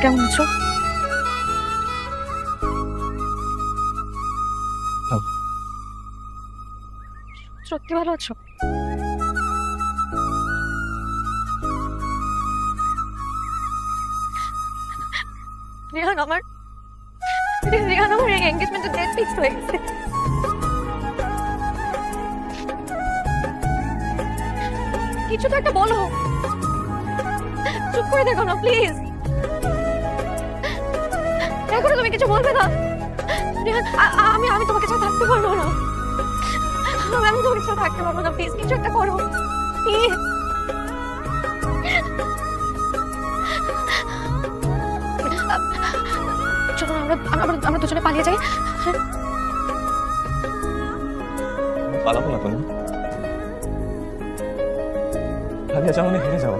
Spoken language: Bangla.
কেমন আছো? সত্যি ভালো আছো? রিহান আমার এঙ্গেজমেন্টের ডেট ফিক্স হয়ে গেছে। কিছু তো একটা বলো, চুপ করে দেখো না প্লিজ। এখনো তুমি কিছু বলবে না? রিহান, আমি তোমাকে ছাড়া থাকতে পারবো না। আমি তোমাকে ছাড়া থাকতে পারবো না, প্লিজ কিছু একটা করো প্লিজ। চলো আমরা দুজনে পালিয়ে যাই। পালাবো না তুমি, হারিয়ে যাও মানে হেরে যাও।